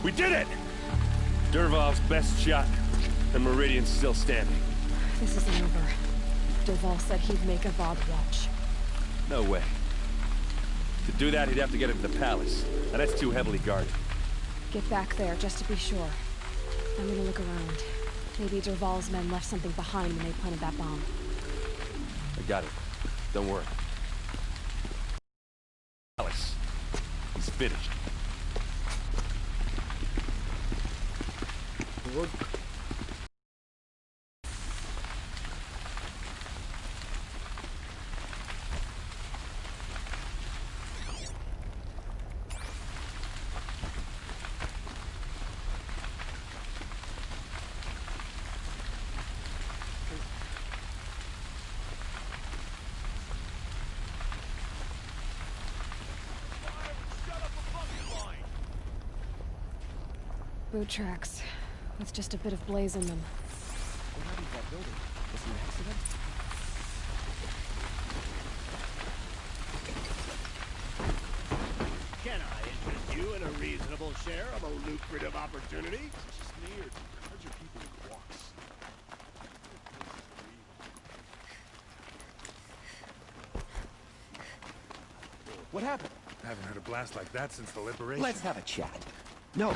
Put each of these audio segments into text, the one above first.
We did it! Dervahl's best shot, and Meridian's still standing. This isn't over. Dervahl said he'd make a Bob watch. No way. To do that, he'd have to get into the palace, and that's too heavily guarded. Get back there, just to be sure. I'm gonna look around. Maybe Dervahl's men left something behind when they planted that bomb. I got it. Don't worry. Palace. He's finished. What? Boot tracks, with just a bit of blaze in them. What happened to that building? Was it an accident? Can I interest you in a reasonable share of a lucrative opportunity? It's just me or charge your people with walks. What happened? I haven't heard a blast like that since the liberation. Let's have a chat. No,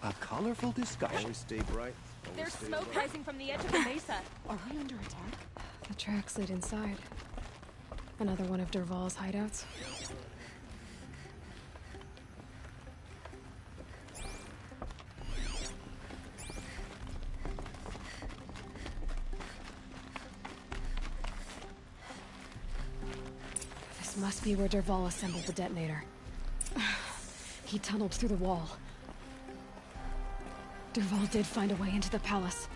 a colorful discussion. Always stay bright. There's smoke rising from the edge of the mesa. Are we under attack? The tracks lead inside. Another one of Dervahl's hideouts. This must be where Dervahl assembled the detonator. He tunneled through the wall. Dervahl did find a way into the palace.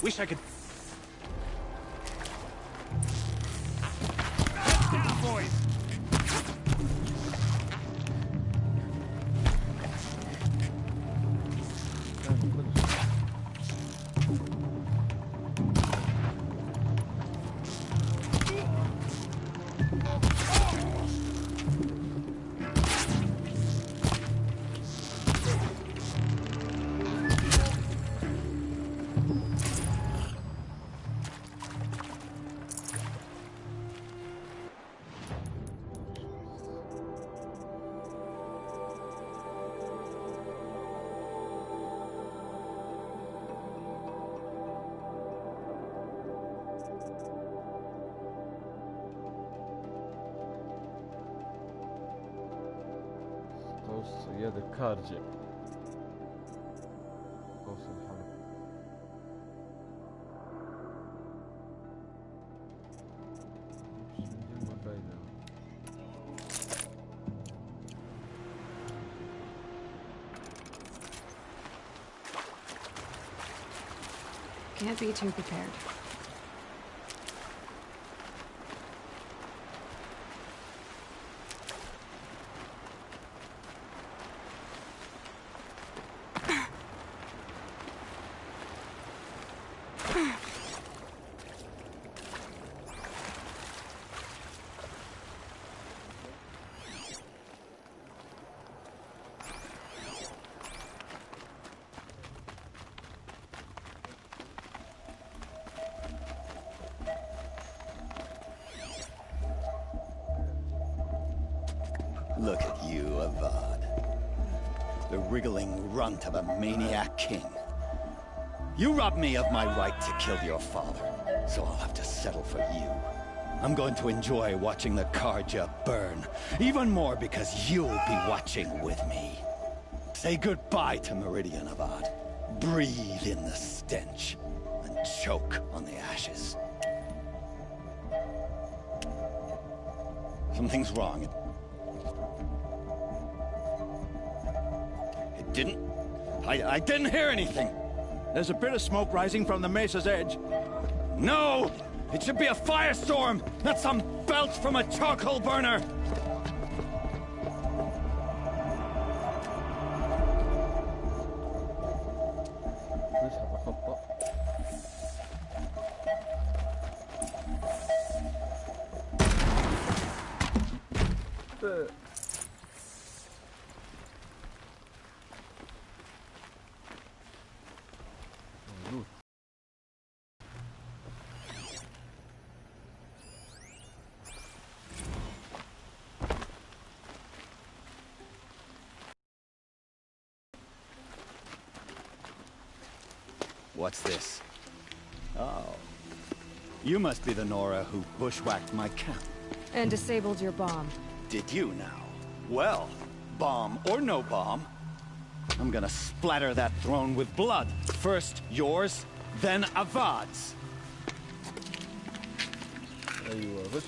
Wish I could... Down, boys! يد الكارجة قوس الحرب. ما فايدة. Can't be too prepared. Look at you, Avad. The wriggling runt of a maniac king. You robbed me of my right to kill your father, so I'll have to settle for you. I'm going to enjoy watching the Karja burn, even more because you'll be watching with me. Say goodbye to Meridian, Avad. Breathe in the stench, and choke on the ashes. Something's wrong. It didn't... I didn't hear anything. There's a bit of smoke rising from the mesa's edge. No! It should be a firestorm, not some belch from a charcoal burner! نسحب خطة. موجود. What's this? Oh. You must be the Nora who bushwhacked my camp. And disabled your bomb. Did you now? Well, bomb or no bomb, I'm gonna splatter that throne with blood. First yours, then Avad's. أيوة بس.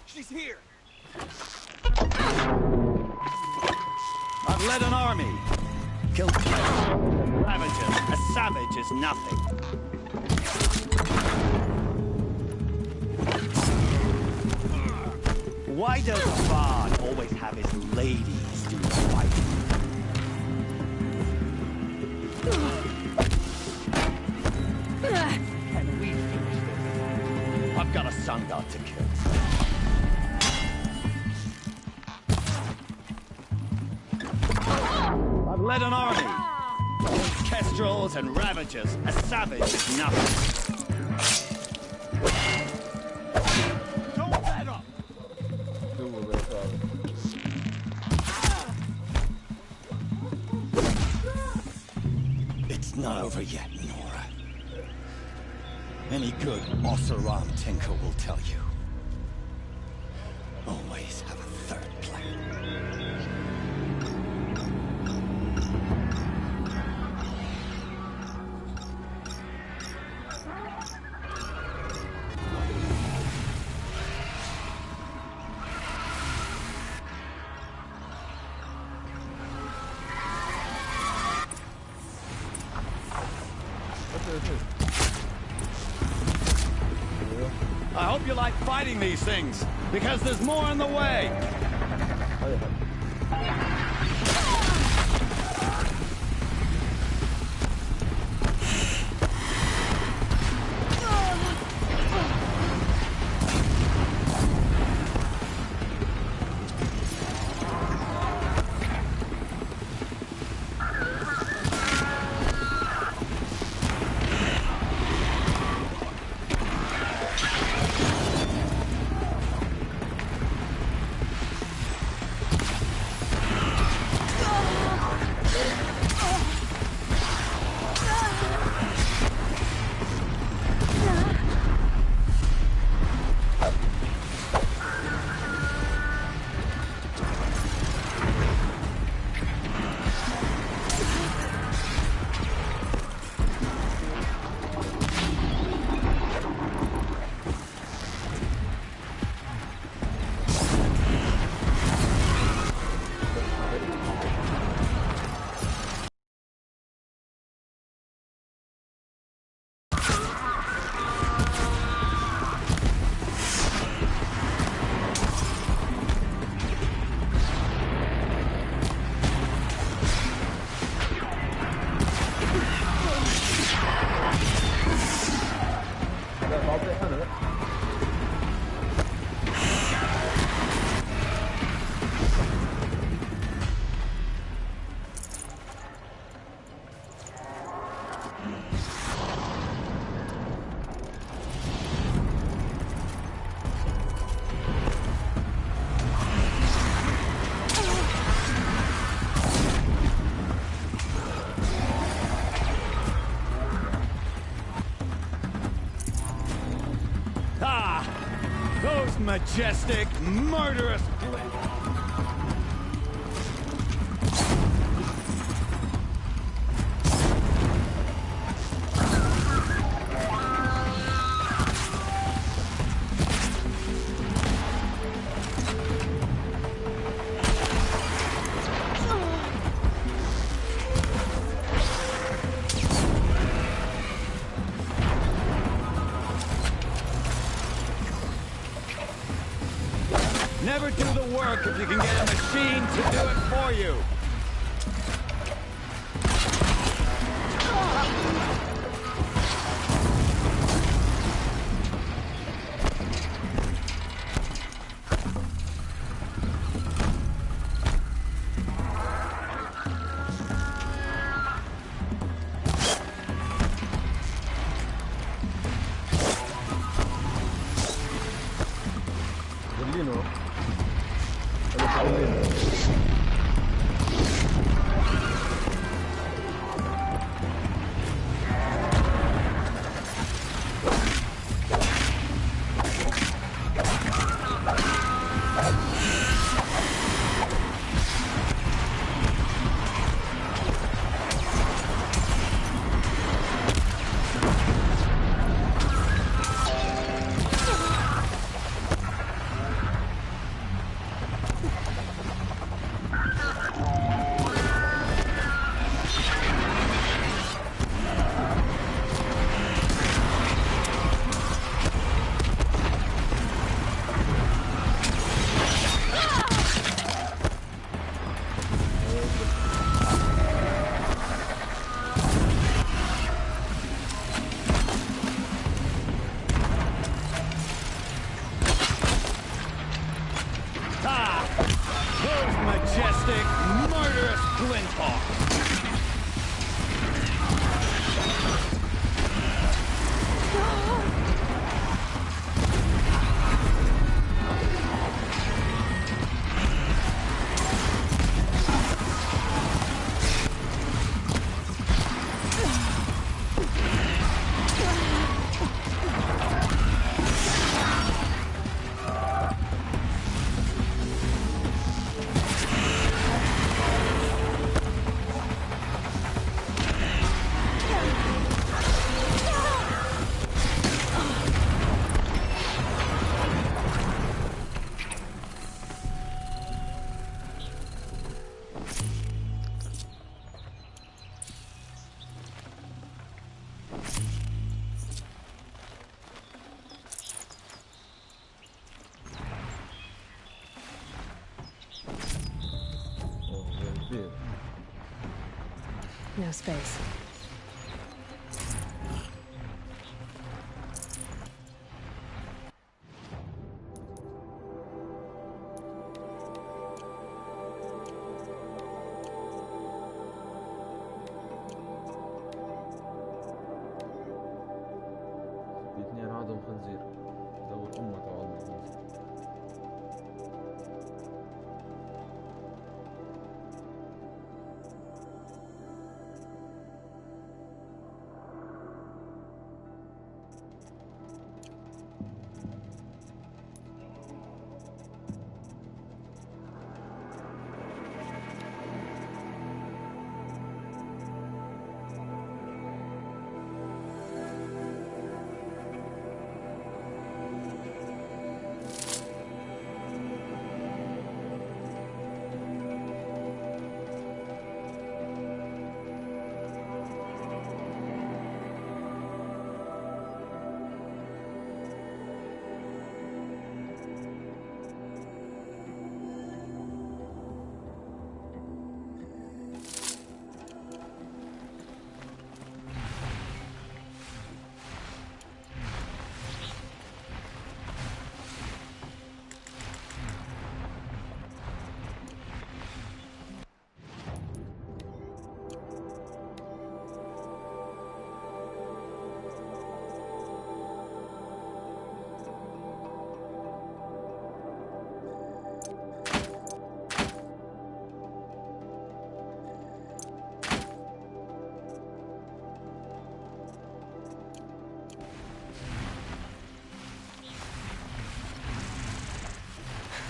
She's here! I've led an army. Killed ravages. A savage is nothing. Why does Avad always have his ladies do the fighting? Can we finish this? I've got a sun god to kill. I've led an army. Kestrels and ravagers. A savage is nothing. Don't let up! جوا بالفعل. It's not over yet, Nora. Any good Oseram tinker will tell you. Always have a third plan. I hope you like fighting these things, because there's more on the way. majestic, murderous... Never do the work if you can get a machine to do it for you. برلينو Majestic, murderous Glinthawk! No space. الاثنين عادهم خنزير دور امه عادهم خنزير.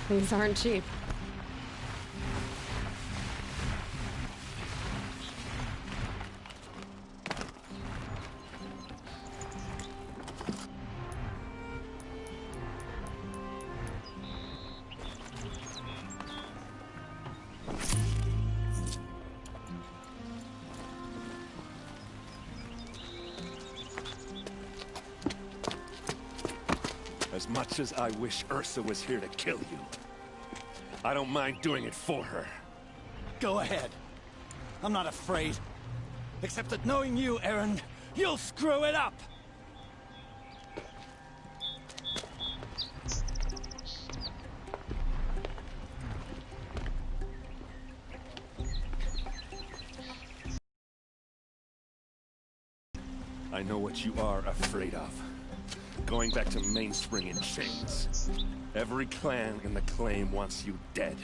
These aren't cheap. As much as I wish Ursa was here to kill you, I don't mind doing it for her. Go ahead. I'm not afraid. Except that knowing you, Aaron, you'll screw it up! I know what you are afraid of. Going back to Mainspring in chains. Every clan in the claim wants you dead.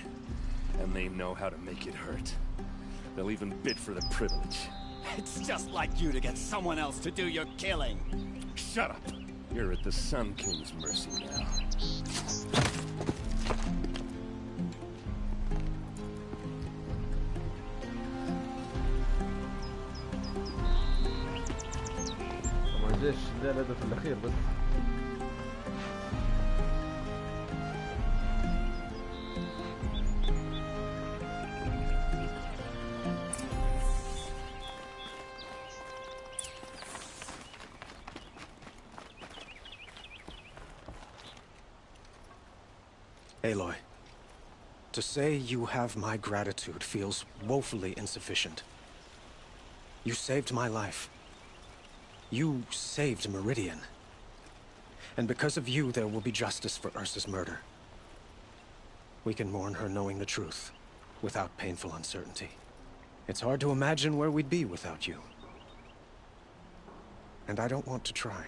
And they know how to make it hurt. They'll even bid for the privilege. It's just like you to get someone else to do your killing. Shut up! You're at the Sun King's mercy now. طبعا جيش ده الهدف الأخير بس. Aloy, to say you have my gratitude feels woefully insufficient. You saved my life. You saved Meridian. And because of you, there will be justice for Ursa's murder. We can mourn her knowing the truth, without painful uncertainty. It's hard to imagine where we'd be without you. And I don't want to try.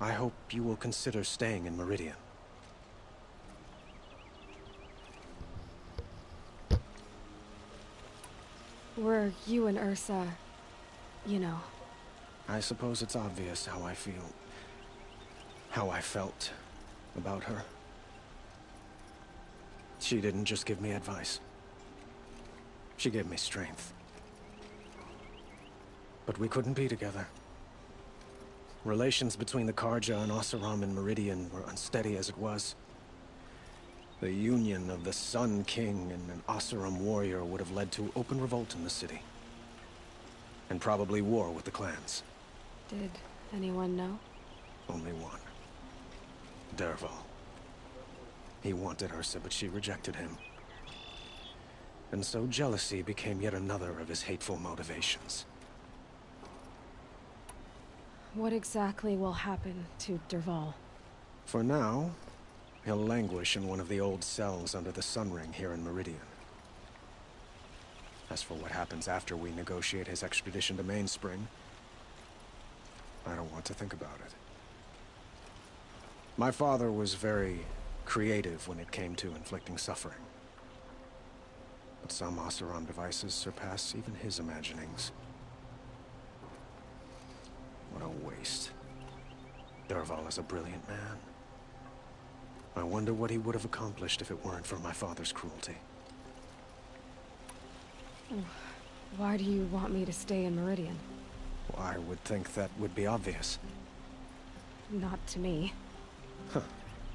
I hope you will consider staying in Meridian. Were you and Ursa, you know... I suppose it's obvious how I feel. How I felt about her. She didn't just give me advice. She gave me strength. But we couldn't be together. Relations between the Karja and Oseram and Meridian were unsteady as it was. The union of the Sun King and an Oseram warrior would have led to open revolt in the city. And probably war with the clans. Did anyone know? Only one. Dervahl. He wanted Ursa, but she rejected him. And so jealousy became yet another of his hateful motivations. What exactly will happen to Dervahl? For now, he'll languish in one of the old cells under the Sun Ring here in Meridian. As for what happens after we negotiate his extradition to Mainspring, I don't want to think about it. My father was very creative when it came to inflicting suffering. But some Oseram devices surpass even his imaginings. What a waste. Dervahl is a brilliant man. I wonder what he would have accomplished if it weren't for my father's cruelty. Why do you want me to stay in Meridian? Well, I would think that would be obvious. Not to me. Huh.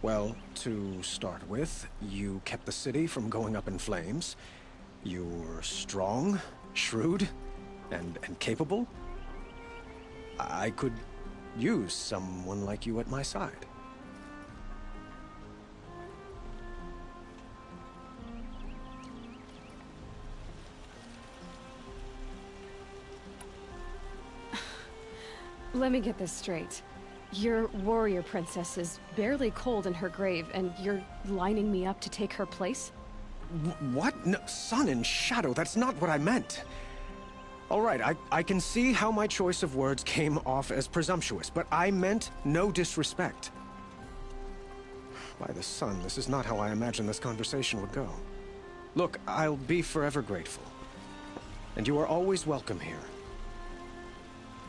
Well, to start with, you kept the city from going up in flames. You were strong, shrewd, and capable. I could use someone like you at my side. Let me get this straight. Your warrior princess is barely cold in her grave, and you're lining me up to take her place? What? No, sun and shadow, that's not what I meant. All right, I can see how my choice of words came off as presumptuous, but I meant no disrespect. By the sun, this is not how I imagined this conversation would go. Look, I'll be forever grateful. And you are always welcome here.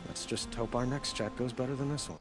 Let's just hope our next chat goes better than this one.